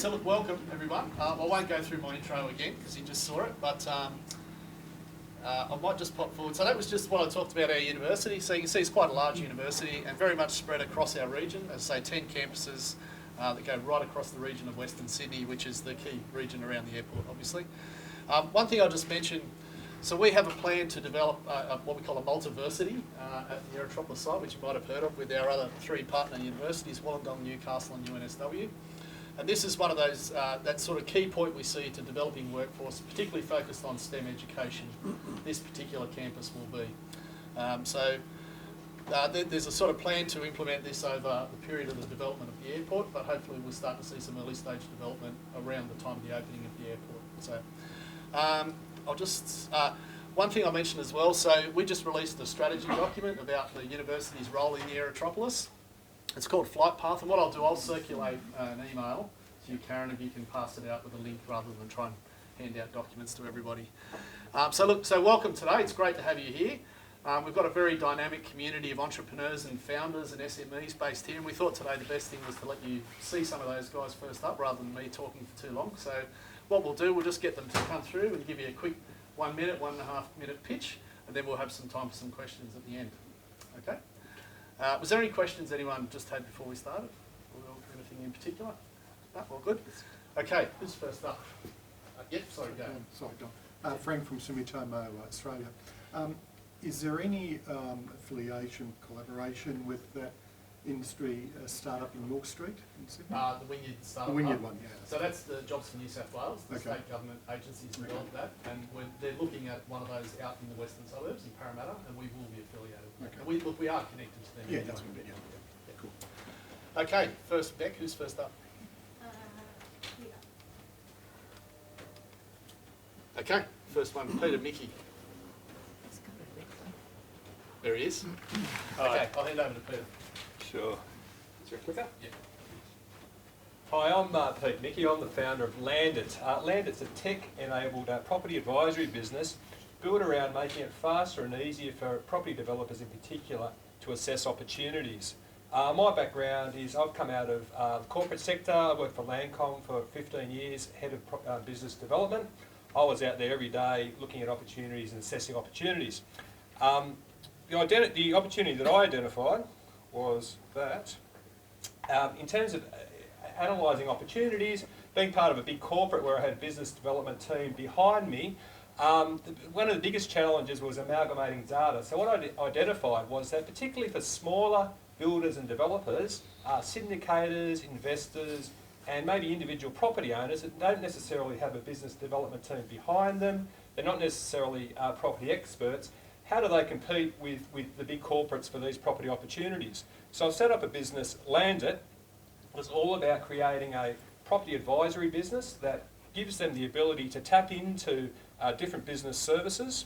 so look, welcome everyone. I won't go through my intro again because you just saw it, but I might just pop forward. So that was just what I talked about our university. So you can see it's quite a large university and very much spread across our region. As I say, 10 campuses that go right across the region of Western Sydney, which is the key region around the airport, obviously. One thing I'll just mention, so we have a plan to develop what we call a multiversity at the Aerotropolis site, which you might have heard of, with our other 3 partner universities, Wollongong, Newcastle and UNSW. And this is one of those, that sort of key point we see to developing workforce, particularly focused on STEM education. This particular campus will be. There's a sort of plan to implement this over the period of the development of the airport, but hopefully we'll start to see some early stage development around the time of the opening of the airport. So I'll just, one thing I mentioned as well, so we just released a strategy document about the university's role in the Aerotropolis. It's called Flight Path, and what I'll do, I'll circulate an email to you, Karen, if you can pass it out with a link rather than try and hand out documents to everybody. So welcome today. It's great to have you here. We've got a very dynamic community of entrepreneurs and founders and SMEs based here, and we thought today the best thing was to let you see some of those guys first up rather than me talking for too long. So what we'll do, we'll just get them to come through and give you a quick 1 minute, 1.5 minute pitch, and then we'll have some time for some questions at the end. Okay? Was there any questions anyone just had before we started? Or anything in particular? No, all good? Okay, who's first up? Yep, sorry, go. Sorry, Don. Frank from Sumitomo, Australia. Is there any affiliation, collaboration with that industry startup in York Street in Sydney? The Wynyard startup. The Wynyard one, yeah. So that's the Jobs for New South Wales. The state government agencies developed that, and they're looking at one of those out in the western suburbs in Parramatta, and we will be affiliated with them. And we are connected to them. Yeah, anyway. that's what I meant, yeah. Cool. Okay, first Beck, who's first up? Okay, first one, Peter Mickey. There he is. Okay, I'll hand over to Peter. Sure. Is there a clicker? Yeah. Hi, I'm Pete Mickey. I'm the founder of Landit. Landit's a tech-enabled property advisory business built around making it faster and easier for property developers in particular to assess opportunities. My background is I've come out of the corporate sector. I worked for Landcom for 15 years, head of business development. I was out there every day looking at opportunities and assessing opportunities. The opportunity that I identified was that in terms of analysing opportunities, being part of a big corporate where I had a business development team behind me, one of the biggest challenges was amalgamating data. So what I identified was that particularly for smaller builders and developers, syndicators, investors, and maybe individual property owners that don't necessarily have a business development team behind them, they're not necessarily property experts. How do they compete with the big corporates for these property opportunities? So I've set up a business, Landit. It's all about creating a property advisory business that gives them the ability to tap into different business services.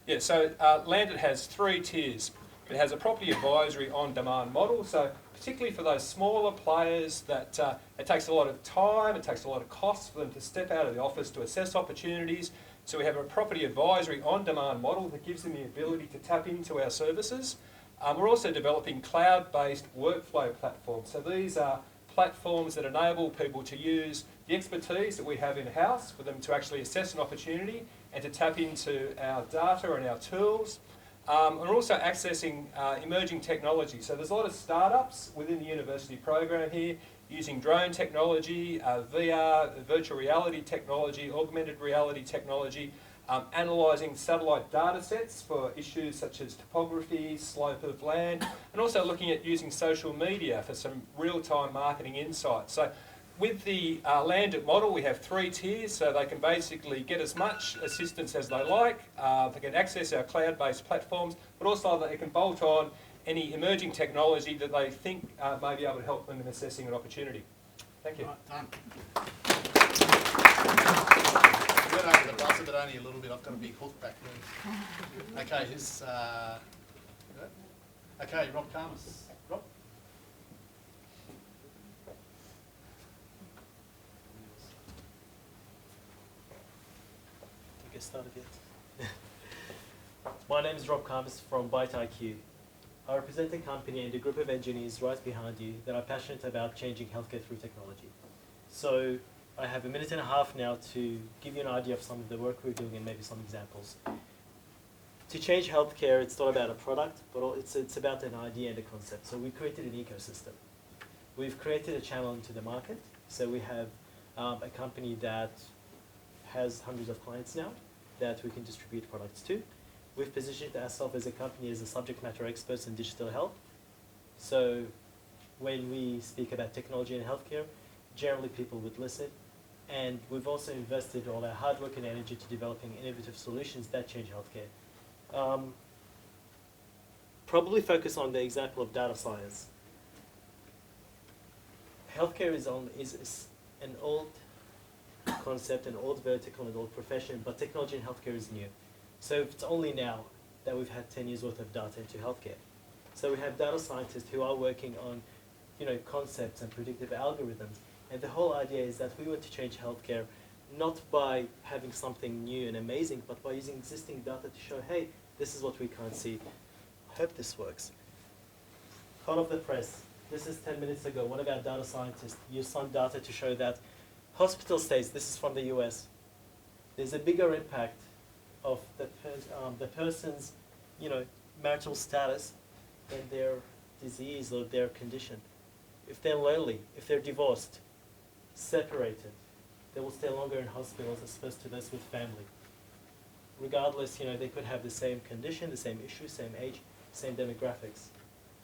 Landit has 3 tiers. It has a property advisory on-demand model, so particularly for those smaller players that it takes a lot of time, it takes a lot of cost for them to step out of the office to assess opportunities. So we have a property advisory on-demand model that gives them the ability to tap into our services. We're also developing cloud-based workflow platforms. So these are platforms that enable people to use the expertise that we have in-house for them to actually assess an opportunity and to tap into our data and our tools. And we're also accessing emerging technology. So there's a lot of startups within the university program here using drone technology, VR, virtual reality technology, augmented reality technology, analysing satellite data sets for issues such as topography, slope of land, and also looking at using social media for some real-time marketing insights. So with the Landit model, we have 3 tiers, so they can basically get as much assistance as they like. They can access our cloud-based platforms, but also they can bolt on any emerging technology that they think may be able to help them in assessing an opportunity. Thank you. Right, done. I went over the buzzer, but only a little bit. I've got a big hook back there. Okay, who's... okay, Rob Karmas. Rob? Get started yet? My name is Rob Karmas from BiteIQ. I represent a company and a group of engineers right behind you that are passionate about changing healthcare through technology. So I have a minute and a half now to give you an idea of some of the work we're doing and maybe some examples. To change healthcare, it's not about a product, but it's about an idea and a concept. So we created an ecosystem. We've created a channel into the market. So we have a company that has hundreds of clients now that we can distribute products to. We've positioned ourselves as a company as a subject matter experts in digital health. So when we speak about technology and healthcare, generally people would listen. And we've also invested all our hard work and energy to developing innovative solutions that change healthcare. Probably focus on the example of data science. Healthcare is an old concept, an old vertical, an old profession, but technology in healthcare is new. So it's only now that we've had 10 years worth of data into healthcare. So we have data scientists who are working on, concepts and predictive algorithms. And the whole idea is that we want to change healthcare not by having something new and amazing, but by using existing data to show, hey, this is what we can't see. I hope this works. Hot off the press. This is 10 minutes ago. One of our data scientists used some data to show that hospital stays, this is from the US, there's a bigger impact of the person's, marital status than their disease or their condition. If they're lonely, if they're divorced, separated, they will stay longer in hospitals as opposed to those with family. Regardless, they could have the same condition, the same issue, same age, same demographics,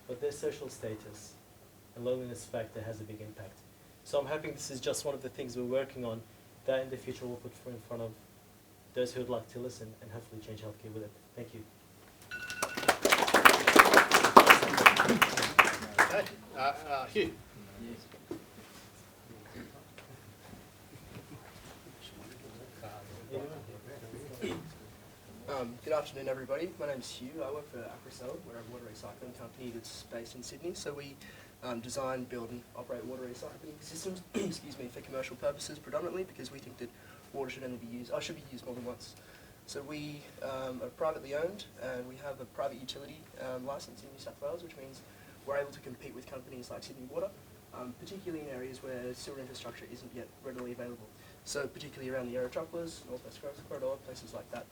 but their social status and loneliness factor has a big impact. So I'm hoping this is just one of the things we're working on that in the future we'll put in front of those who would like to listen and hopefully change healthcare with it. Thank you. Okay, Hugh. Good afternoon, everybody. My name's Hugh. I work for Acrocell. We're a water recycling company that's based in Sydney. So we design, build, and operate water recycling systems. Excuse me, for commercial purposes predominantly, because we think that water should only be used. Should be used more than once. So we are privately owned, and we have a private utility license in New South Wales, which means we're able to compete with companies like Sydney Water, particularly in areas where sewer infrastructure isn't yet readily available. So particularly around the Aerotropolis, North West Corridor, places like that,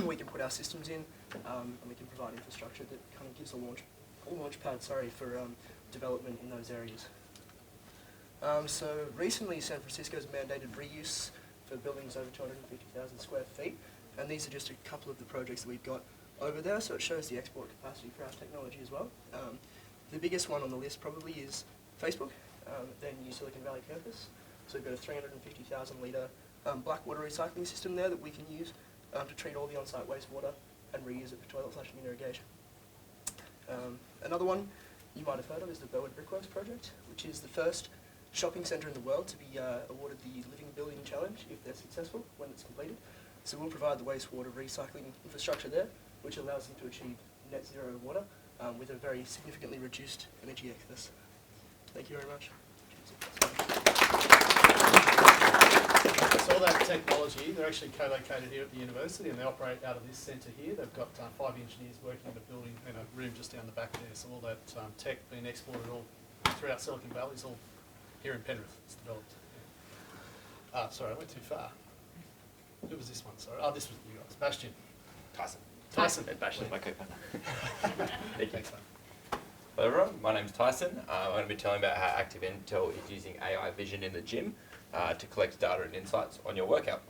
we can put our systems in, and we can provide infrastructure that kind of gives a launch pad, for development in those areas. So recently, San Francisco's mandated reuse for buildings over 250,000 square feet, and these are just a couple of the projects that we've got over there. So it shows the export capacity for our technology as well. The biggest one on the list probably is Facebook, their new Silicon Valley campus. So we've got a 350,000 litre black water recycling system there that we can use to treat all the on-site wastewater and reuse it for toilet flushing and irrigation. Another one you might have heard of is the Burwood Brickworks project, which is the first shopping centre in the world to be awarded the Living Building Challenge if they're successful when it's completed. So we'll provide the wastewater recycling infrastructure there, which allows them to achieve net zero water with a very significantly reduced energy excess. Thank you very much. So all that technology, they're actually co-located here at the university, and they operate out of this centre here. They've got 5 engineers working in a building in a room just down the back there. So all that tech being exported all throughout Silicon Valley is all here in Penrith. It's developed. Sorry, I went too far. Who was this one? Sorry. Oh, this was you guys. Bastian. Tyson. Bastian's my co-partner. Thank you. Thanks, mate. Hello everyone, my name's Tyson. I'm going to be telling about how Active Intel is using AI vision in the gym to collect data and insights on your workout.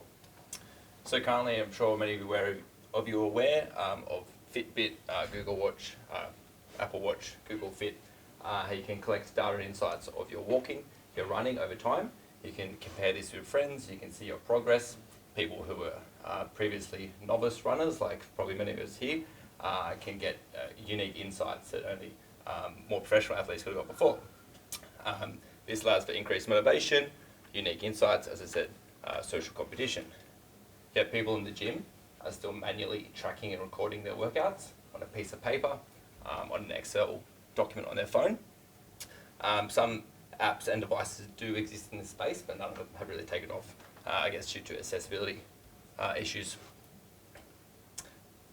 So currently, I'm sure many of you are aware of Fitbit, Google Watch, Apple Watch, Google Fit, how you can collect data and insights of your walking, your running over time. You can compare this with friends, you can see your progress. People who were previously novice runners, like probably many of us here, can get unique insights that only more professional athletes could have got before. This allows for increased motivation, unique insights, as I said, social competition. Yet people in the gym are still manually tracking and recording their workouts on a piece of paper, on an Excel document on their phone. Some apps and devices do exist in this space, but none of them have really taken off, I guess, due to accessibility issues.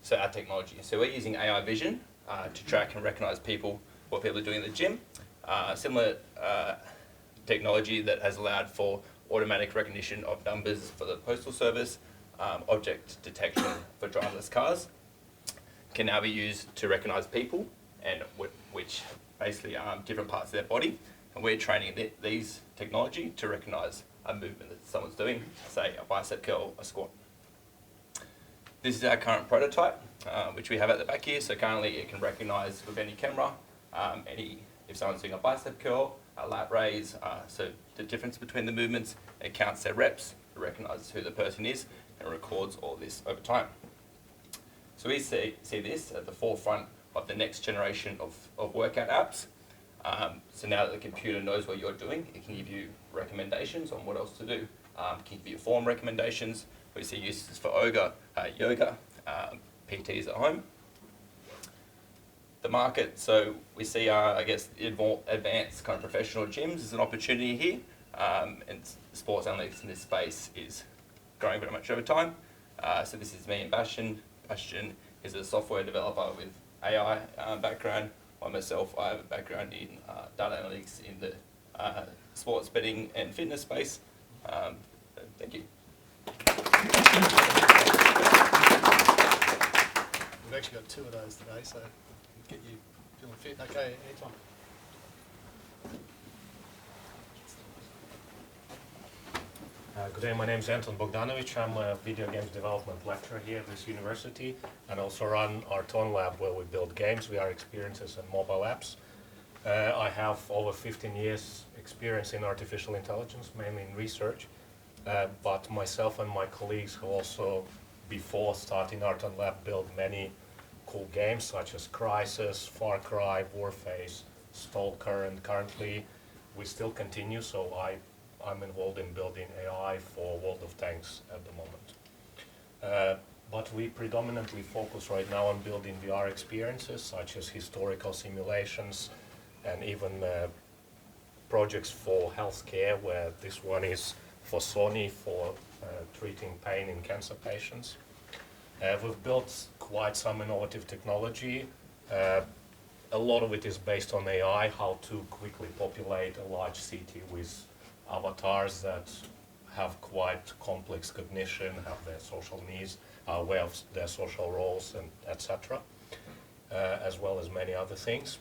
So our technology. So we're using AI vision to track and recognise people, what people are doing in the gym. Similar technology that has allowed for automatic recognition of numbers for the postal service, object detection for driverless cars, can now be used to recognise people, and which basically different parts of their body. And we're training these technology to recognise a movement that someone's doing, say a bicep curl, a squat. This is our current prototype, which we have at the back here. So currently it can recognise with any camera, if someone's doing a bicep curl, a lat raise, so the difference between the movements, it counts their reps, it recognises who the person is, and records all this over time. So we see this at the forefront of the next generation of workout apps. So now that the computer knows what you're doing, it can give you recommendations on what else to do. It can give you form recommendations. We see uses for yoga, PTs at home. The market, so we see, I guess, advanced kind of professional gyms as an opportunity here, and sports analytics in this space is growing very much over time. So this is me and Bastian. Bastian is a software developer with AI background. Myself, I have a background in data analytics in the sports betting and fitness space. Thank you. We've actually got 2 of those today, so get you feeling fit. Okay, anytime. Good day, my name is Anton Bogdanovic. I'm a video games development lecturer here at this university, and also run our Tone Lab where we build games, VR experiences and mobile apps. I have over 15 years experience in artificial intelligence, mainly in research, but myself and my colleagues have also, before starting our Tone Lab, built many cool games such as Crysis, Far Cry, Warface, Stalker, and currently we still continue, so I'm involved in building AI for World of Tanks at the moment. But we predominantly focus right now on building VR experiences such as historical simulations and even projects for healthcare, where this one is for Sony for treating pain in cancer patients. We've built quite some innovative technology. A lot of it is based on AI, how to quickly populate a large city with avatars that have quite complex cognition, have their social needs, are aware of their social roles, and etc., as well as many other things.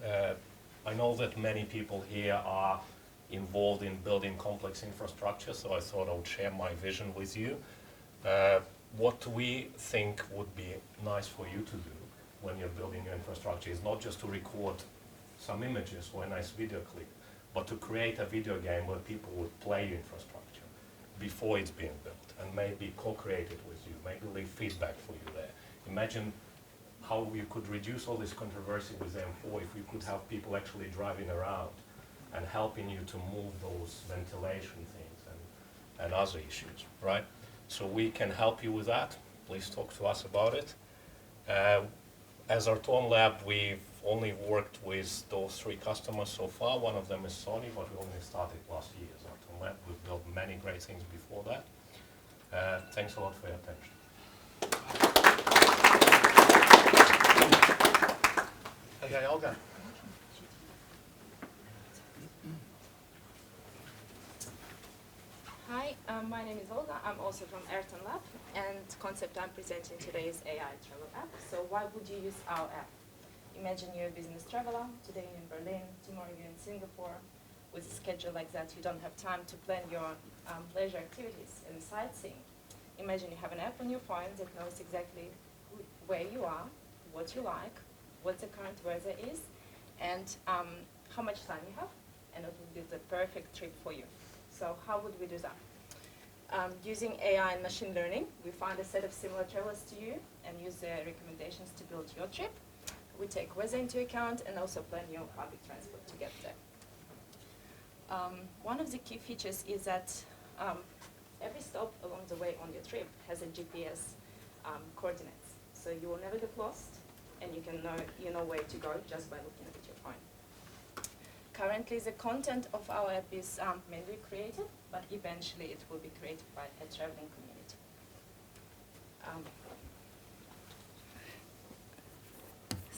I know that many people here are involved in building complex infrastructure, so I thought I would share my vision with you. What we think would be nice for you to do when you're building your infrastructure is not just to record some images or a nice video clip, but to create a video game where people would play your infrastructure before it's being built and maybe co-create it with you, maybe leave feedback for you there. Imagine how you could reduce all this controversy with M4 if you could have people actually driving around and helping you to move those ventilation things and other issues, right? So we can help you with that. Please talk to us about it. As our Tone Lab, we've only worked with those 3 customers so far. One of them is Sony, but we only started last year as our Tone Lab. We've built many great things before that. Thanks a lot for your attention. Okay, Olga. Hi, my name is Olga. I'm also from Aeroton Lab, and the concept I'm presenting today is AI travel app. So why would you use our app? Imagine you're a business traveler, today you're in Berlin, tomorrow you're in Singapore. With a schedule like that, you don't have time to plan your leisure activities and sightseeing. Imagine you have an app on your phone that knows exactly where you are, what you like, what the current weather is, and how much time you have, and it would be the perfect trip for you. So how would we do that? Using AI and machine learning, we find a set of similar travelers to you and use their recommendations to build your trip. We take weather into account and also plan your public transport to get there. One of the key features is that every stop along the way on your trip has a GPS coordinates. So you will never get lost, and you know where to go just by looking at your phone. Currently, the content of our app is mainly created, but eventually it will be created by a traveling community.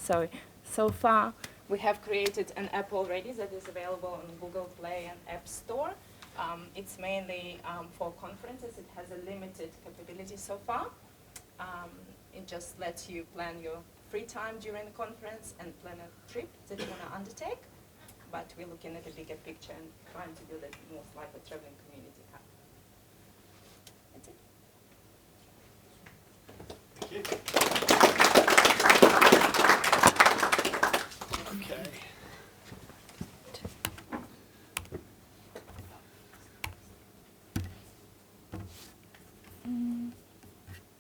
So far, we have created an app already that is available on Google Play and App Store. It's mainly for conferences. It has a limited capability so far. It just lets you plan your free time during the conference and plan a trip that you want to undertake. But we're looking at a bigger picture and trying to build it most like a traveling community hub. That's it. Thank you. Okay.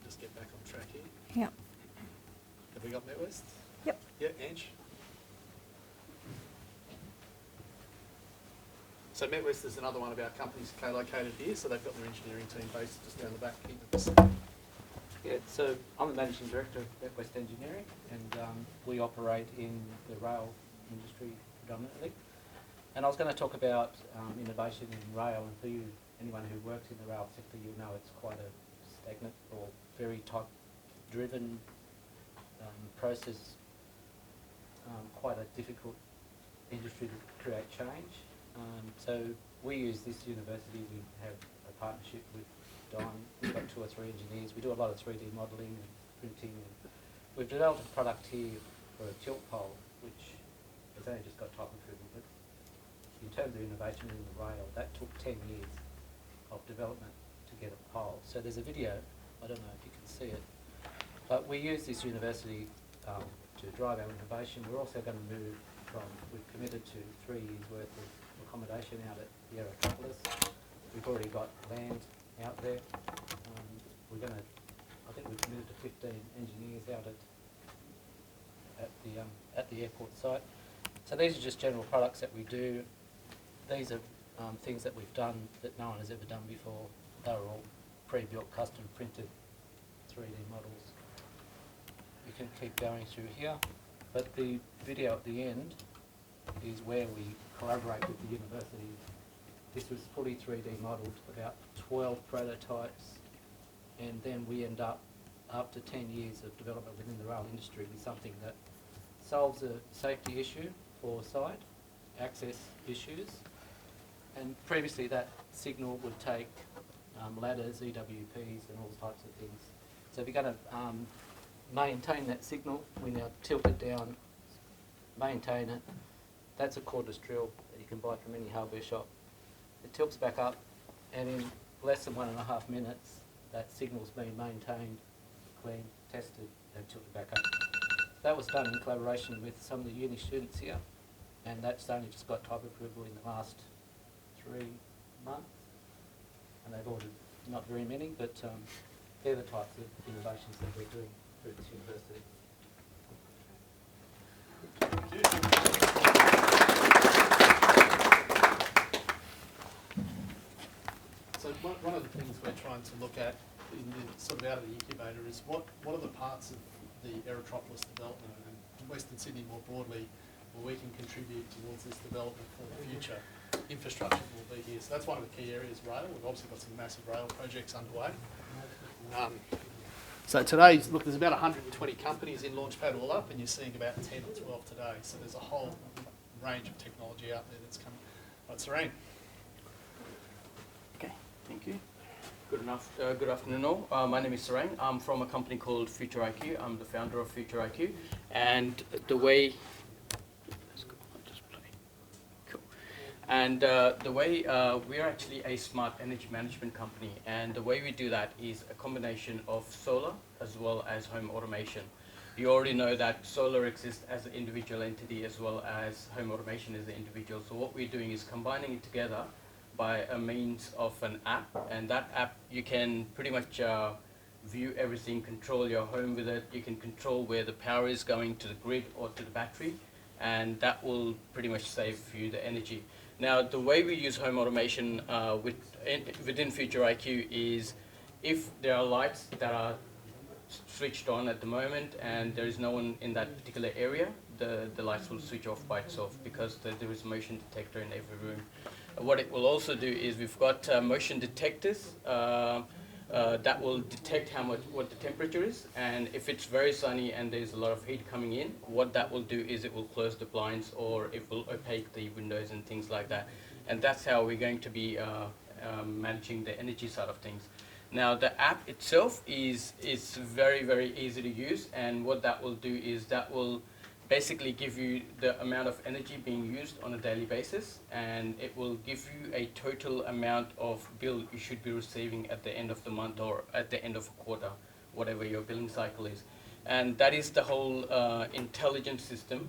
Just get back on track here. Yeah. Have we got NetWest? Yep. Yeah, Ange? So NetWest is another one of our companies co-located here, so they've got their engineering team based just down the back here. Yeah, so I'm the Managing Director of NetWest Engineering, and we operate in the rail industry predominantly. And I was going to talk about innovation in rail, and for you, anyone who works in the rail sector, you'll know it's quite a stagnant or very type-driven process, quite a difficult industry to create change. So we use this university, we have a partnership with Don, we've got 2 or 3 engineers, we do a lot of 3D modelling and printing. And we've developed a product here for a tilt pole, which has only just got type approval, but in terms of innovation in the rail, that took 10 years of development to get a pole. So there's a video, I don't know if you can see it, but we use this university to drive our innovation. We're also going to move from, we've committed to 3 years worth of accommodation out at the Aerotropolis. We've already got land out there. We're going to, I think we've committed to 15 engineers out at the airport site. So these are just general products that we do. These are things that we've done that no one has ever done before. They're all pre-built, custom printed 3D models. You can keep going through here, but the video at the end is where we collaborate with the university. This was fully 3D modelled, about 12 prototypes, and then we end up, after 10 years of development within the rail industry, with something that solves a safety issue for site, access issues, and previously that signal would take ladders, EWPs and all types of things. So if you're going to maintain that signal, we now tilt it down, maintain it. That's a cordless drill that you can buy from any hardware shop. It tilts back up, and in less than 1.5 minutes, that signal's been maintained, cleaned, tested, and tilted back up. That was done in collaboration with some of the uni students here, and that's only just got type approval in the last 3 months. And they've ordered not very many, but they're the types of innovations that we're doing through this university. So one of the things we're trying to look at in the, sort of out of the incubator is what are the parts of the Aerotropolis development and Western Sydney more broadly where we can contribute towards this development for the future. Infrastructure will be here. So that's one of the key areas, rail. We've obviously got some massive rail projects underway. So today, look, there's about 120 companies in Launchpad all up, and you're seeing about 10 or 12 today. So there's a whole range of technology out there that's coming. Right, Serene. Okay, thank you. Good enough. Good afternoon all. My name is Sarang. I'm from a company called BiteIQ. I'm the founder of BiteIQ. And the way... And the way we're actually a smart energy management company, and the way we do that is a combination of solar as well as home automation. You already know that solar exists as an individual entity as well as home automation as an individual. So what we're doing is combining it together by a means of an app, and that app you can pretty much view everything, control your home with it. You can control where the power is going to the grid or to the battery, and that will pretty much save you the energy. Now, the way we use home automation within BiteIQ is if there are lights that are switched on at the moment and there is no one in that particular area, the lights will switch off by itself because there is a motion detector in every room. What it will also do is we've got motion detectors that will detect what the temperature is, and if it's very sunny and there's a lot of heat coming in, what that will do is it will close the blinds or it will opaque the windows and things like that. And that's how we're going to be managing the energy side of things. Now the app itself is very, very easy to use, and what that will do is that will basically give you the amount of energy being used on a daily basis, and it will give you a total amount of bill you should be receiving at the end of the month or at the end of a quarter, whatever your billing cycle is. And that is the whole intelligence system,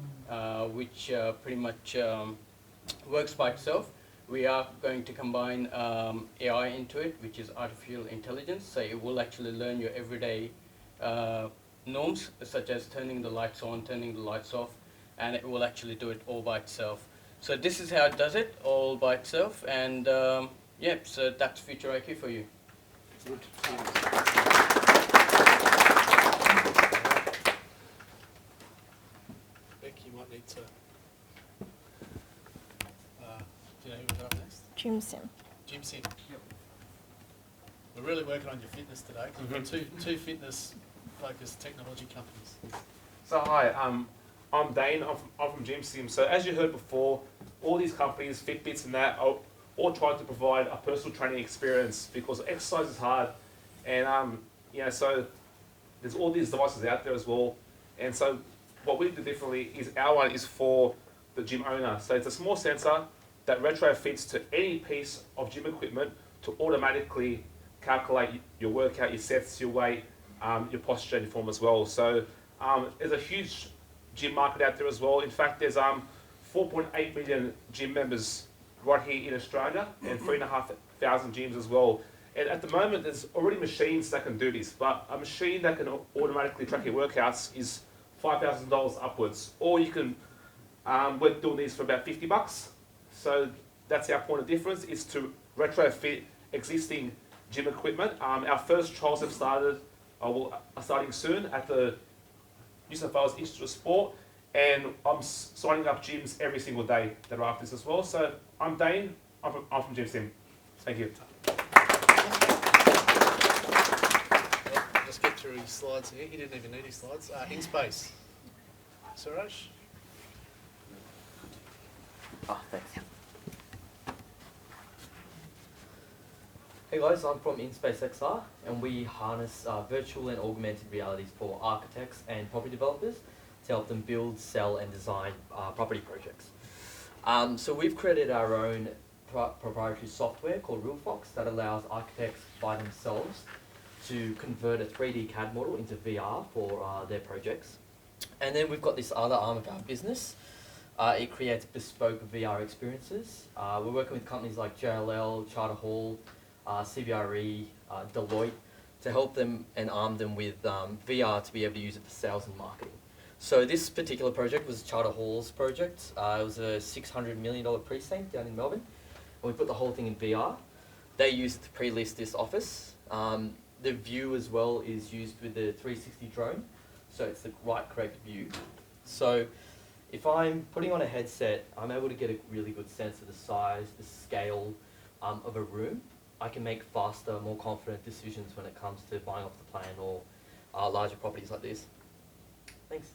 which pretty much works by itself. We are going to combine AI into it, which is artificial intelligence, so it will actually learn your everyday norms, such as turning the lights on, turning the lights off, and it will actually do it all by itself. So this is how it does it, all by itself, and yeah, so that's Future IQ for you. Good. Beck, you might need to. Do you know who we've got up next? Jimsim. Jimsim. Yep. We're really working on your fitness today. 'Cause we've got two fitness-focused technology companies. So hi, I'm Dane. I'm from Jimsim. So as you heard before, all these companies, Fitbits and that, are all trying to provide a personal training experience because exercise is hard, and so there's all these devices out there as well. And so what we do differently is our one is for the gym owner. So it's a small sensor that retrofits to any piece of gym equipment to automatically calculate your workout, your sets, your weight, your posture and your form as well. So there's a huge gym market out there as well. In fact, there's 4.8 million gym members right here in Australia and 3,500 gyms as well. And at the moment, there's already machines that can do this, but a machine that can automatically track your workouts is $5,000 upwards. Or you can, we're doing these for about $50. So that's our point of difference, is to retrofit existing gym equipment. Our first trials have started, are starting soon at the New South Wales Institute of Sport, and I'm signing up gyms every single day that are after this as well. So I'm Dane, I'm from Jimsim. Thank you. Well, just get through his slides here. He didn't even need his slides. In space. Suraj? Oh, thanks. Hey guys, I'm from InSpace XR, and we harness virtual and augmented realities for architects and property developers to help them build, sell and design property projects. So we've created our own proprietary software called RealFox that allows architects by themselves to convert a 3D CAD model into VR for their projects. And then we've got this other arm of our business. It creates bespoke VR experiences. We're working with companies like JLL, Charter Hall, CBRE, Deloitte, to help them and arm them with VR to be able to use it for sales and marketing. So this particular project was Charter Hall's project. It was a $600 million precinct down in Melbourne. And we put the whole thing in VR. They used it to pre-list this office. The view as well is used with the 360 drone, so it's the right correct view. So if I'm putting on a headset, I'm able to get a really good sense of the size, the scale of a room. I can make faster, more confident decisions when it comes to buying off the plan or larger properties like this. Thanks.